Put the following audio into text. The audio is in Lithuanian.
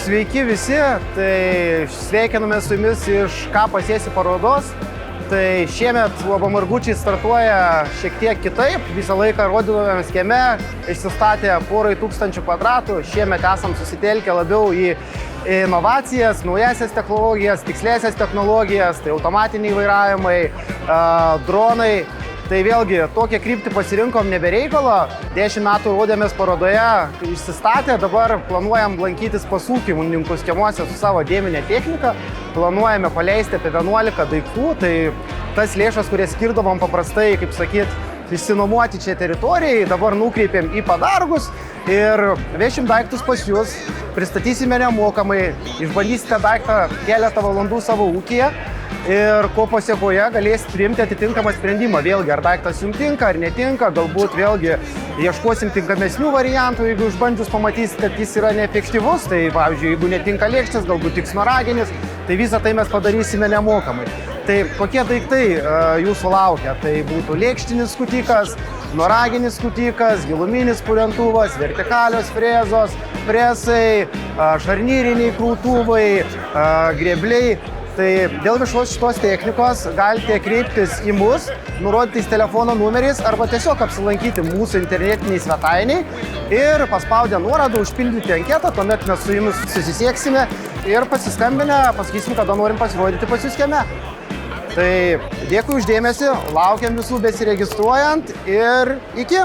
Sveiki visi, tai sveikiname su jumis iš Ką pasiesi parodos. Tai šiemet Uab Margučiai startuoja šiek tiek kitaip, visą laiką rodydavomės kieme, išsistatė porai tūkstančių kvadratų. Šiemet esam susitelkę labiau į inovacijas, naujasias technologijas, tikslėsias technologijas, tai automatiniai vairavimai, dronai. Tai vėlgi, tokią kryptį pasirinkom nebereikalo, 10 metų rodėmės parodoje, išsistatė, dabar planuojam lankytis pas ūkininkus kiemuose su savo dėminė technika, planuojame paleisti apie 11 daiktų, tai tas lėšas, kurias skirdavom paprastai, kaip sakyt, išsinuomoti čia teritorijai, dabar nukreipiam į padargus ir vešim daiktus pas jūs, pristatysime nemokamai, išbandysite daiktą keletą valandų savo ūkyje. Ir ko pasiekoje galėsit priimti atitinkamą sprendimą. Vėlgi, ar daiktas jums tinka, ar netinka, galbūt vėlgi ieškosim tinkamesnių variantų, jeigu išbandžius pamatysit, kad jis yra neefektyvus, tai pavyzdžiui, jeigu netinka lėkštės, galbūt tiks noraginis, tai visą tai mes padarysime nemokamai. Tai kokie daiktai jūsų laukia? Tai būtų lėkštinis skutikas, noraginis skutikas, giluminis purentuvas, vertikalios frezos, presai, šarnyriniai krautuvai, grėbliai. Tai dėl visos šitos technikos galite kreiptis į mus, nurodytais telefono numeriais arba tiesiog apsilankyti mūsų internetiniai svetainiai ir paspaudę nuorodą užpildyti anketą, tuomet mes su jumis susisieksime ir pasiskambinę pasakysim, kada norim pasirodyti pas jūs kieme. Tai dėkui už dėmesį, laukiam visų besiregistruojant ir iki!